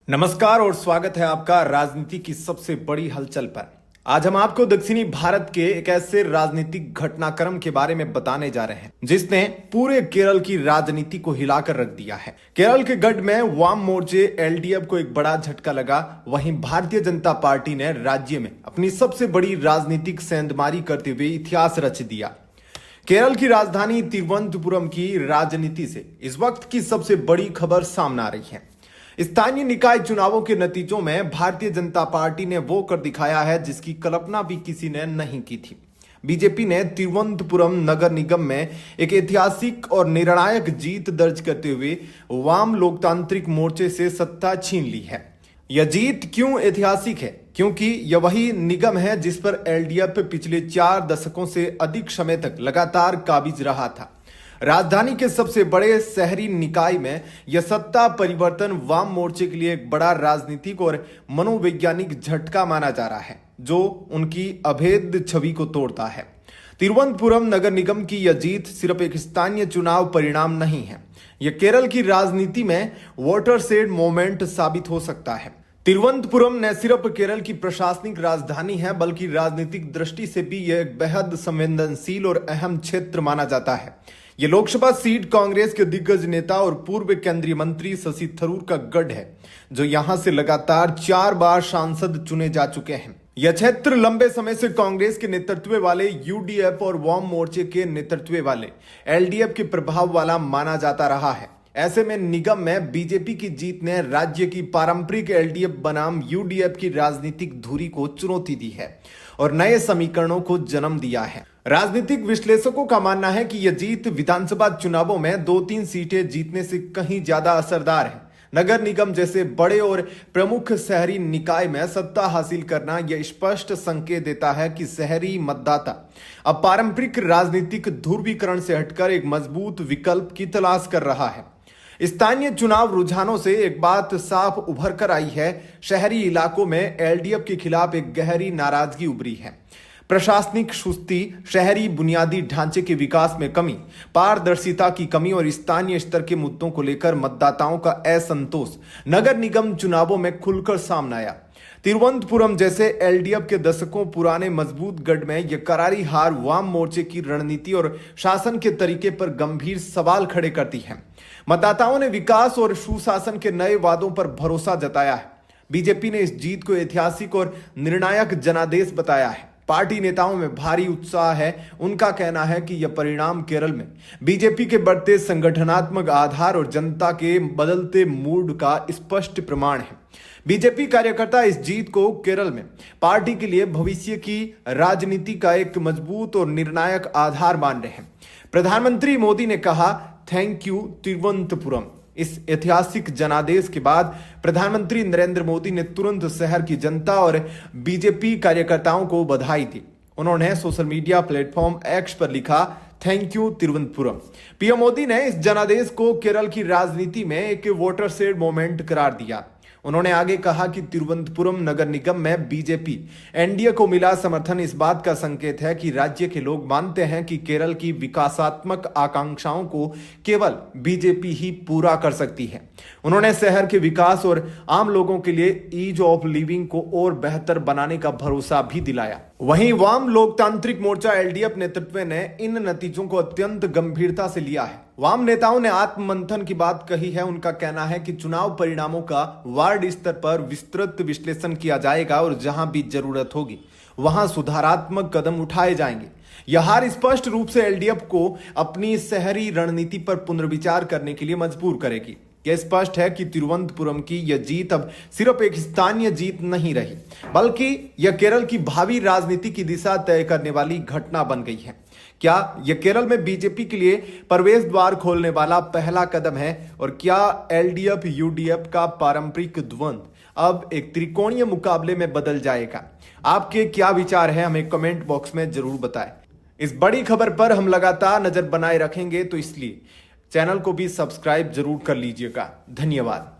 नमस्कार और स्वागत है आपका राजनीति की सबसे बड़ी हलचल पर। आज हम आपको दक्षिणी भारत के एक ऐसे राजनीतिक घटनाक्रम के बारे में बताने जा रहे हैं जिसने पूरे केरल की राजनीति को हिलाकर रख दिया है। केरल के गढ़ में वाम मोर्चे एलडीएफ को एक बड़ा झटका लगा। वहीं भारतीय जनता पार्टी ने राज्य में अपनी सबसे बड़ी राजनीतिक सेंधमारी करते हुए इतिहास रच दिया। केरल की राजधानी तिरुवनंतपुरम की राजनीति से इस वक्त की सबसे बड़ी खबर सामने आ रही है। स्थानीय निकाय चुनावों के नतीजों में भारतीय जनता पार्टी ने वो कर दिखाया है जिसकी कल्पना भी किसी ने नहीं की थी। बीजेपी ने तिरुवनंतपुरम नगर निगम में एक ऐतिहासिक और निर्णायक जीत दर्ज करते हुए वाम लोकतांत्रिक मोर्चे से सत्ता छीन ली है। यह जीत क्यों ऐतिहासिक है? क्योंकि यह वही निगम है जिस पर एलडीएफ पिछले 4 दशकों से अधिक समय तक लगातार काबिज रहा था। राजधानी के सबसे बड़े शहरी निकाय में यह सत्ता परिवर्तन वाम मोर्चे के लिए एक बड़ा राजनीतिक और मनोवैज्ञानिक झटका माना जा रहा है जो उनकी अभेद छवि को तोड़ता है। तिरुवनंतपुरम नगर निगम की यह जीत सिर्फ एक स्थानीय चुनाव परिणाम नहीं है, यह केरल की राजनीति में वॉटरशेड मोमेंट साबित हो सकता है। तिरुवनंतपुरम न सिर्फ केरल की प्रशासनिक राजधानी है बल्कि राजनीतिक दृष्टि से भी यह एक बेहद संवेदनशील और अहम क्षेत्र माना जाता है। यह लोकसभा सीट कांग्रेस के दिग्गज नेता और पूर्व केंद्रीय मंत्री शशि थरूर का गढ़ है जो यहां से लगातार 4 बार सांसद चुने जा चुके हैं। यह क्षेत्र लंबे समय से कांग्रेस के नेतृत्व वाले यूडीएफ और वाम मोर्चे के नेतृत्व वाले एलडीएफ के प्रभाव वाला माना जाता रहा है। ऐसे में निगम में बीजेपी की जीत ने राज्य की पारंपरिक एलडीएफ बनाम यूडीएफ की राजनीतिक धुरी को चुनौती दी है और नए समीकरणों को जन्म दिया है। राजनीतिक विश्लेषकों का मानना है कि यह जीत विधानसभा चुनावों में 2-3 सीटें जीतने से कहीं ज्यादा असरदार है। नगर निगम जैसे बड़े और प्रमुख शहरी निकाय में सत्ता हासिल करना यह स्पष्ट संकेत देता है कि शहरी मतदाता अब पारंपरिक राजनीतिक ध्रुवीकरण से हटकर एक मजबूत विकल्प की तलाश कर रहा है। स्थानीय चुनाव रुझानों से एक बात साफ उभर कर आई है, शहरी इलाकों में एलडीएफ के खिलाफ एक गहरी नाराजगी उभरी है। प्रशासनिक सुस्ती, शहरी बुनियादी ढांचे के विकास में कमी, पारदर्शिता की कमी और स्थानीय स्तर के मुद्दों को लेकर मतदाताओं का असंतोष नगर निगम चुनावों में खुलकर सामने आया। तिरुवनंतपुरम जैसे एलडीएफ के दशकों पुराने मजबूत गढ़ में यह करारी हार वाम मोर्चे की रणनीति और शासन के तरीके पर गंभीर सवाल खड़े करती है। मतदाताओं ने विकास और सुशासन के नए वादों पर भरोसा जताया है। बीजेपी ने इस जीत को ऐतिहासिक और निर्णायक जनादेश बताया है। पार्टी नेताओं में भारी उत्साह है। उनका कहना है कि यह परिणाम केरल में बीजेपी के बढ़ते संगठनात्मक आधार और जनता के बदलते मूड का स्पष्ट प्रमाण है। बीजेपी कार्यकर्ता इस जीत को केरल में पार्टी के लिए भविष्य की राजनीति का एक मजबूत और निर्णायक आधार मान रहे हैं। प्रधानमंत्री मोदी ने कहा, थैंक यू तिरुवनंतपुरम। इस ऐतिहासिक जनादेश के बाद प्रधानमंत्री नरेंद्र मोदी ने तुरंत शहर की जनता और बीजेपी कार्यकर्ताओं को बधाई दी। उन्होंने सोशल मीडिया प्लेटफॉर्म एक्स पर लिखा, thank you Thiruvananthapuram. PM Modi ने इस जनादेश को केरल की राजनीति में एक वॉटरशेड मोमेंट करार दिया। उन्होंने आगे कहा कि तिरुवनंतपुरम नगर निगम में बीजेपी एनडीए को मिला समर्थन इस बात का संकेत है कि राज्य के लोग मानते हैं कि केरल की विकासात्मक आकांक्षाओं को केवल बीजेपी ही पूरा कर सकती है। उन्होंने शहर के विकास और आम लोगों के लिए ईज ऑफ लिविंग को और बेहतर बनाने का भरोसा भी दिलाया। वहीं वाम लोकतांत्रिक मोर्चा एलडीएफ नेतृत्व ने इन नतीजों को अत्यंत गंभीरता से लिया है। वाम नेताओं ने आत्ममंथन की बात कही है। उनका कहना है कि चुनाव परिणामों का वार्ड स्तर पर विस्तृत विश्लेषण किया जाएगा और जहां भी जरूरत होगी वहां सुधारात्मक कदम उठाए जाएंगे। यह हार स्पष्ट रूप से एलडीएफ को अपनी शहरी रणनीति पर पुनर्विचार करने के लिए मजबूर करेगी। यह स्पष्ट है कि तिरुवनंतपुरम की यह जीत अब सिर्फ एक स्थानीय जीत नहीं रही बल्कि यह केरल की भावी राजनीति की दिशा तय करने वाली घटना बन गई है। क्या यह केरल में बीजेपी के लिए प्रवेश द्वार खोलने वाला पहला कदम है और क्या एलडीएफ यूडीएफ का पारंपरिक द्वंद्व अब एक त्रिकोणीय मुकाबले में बदल जाएगा? आपके क्या विचार हैं, हमें कमेंट बॉक्स में जरूर बताएं। इस बड़ी खबर पर हम लगातार नजर बनाए रखेंगे तो इसलिए चैनल को भी सब्सक्राइब जरूर कर लीजिएगा। धन्यवाद।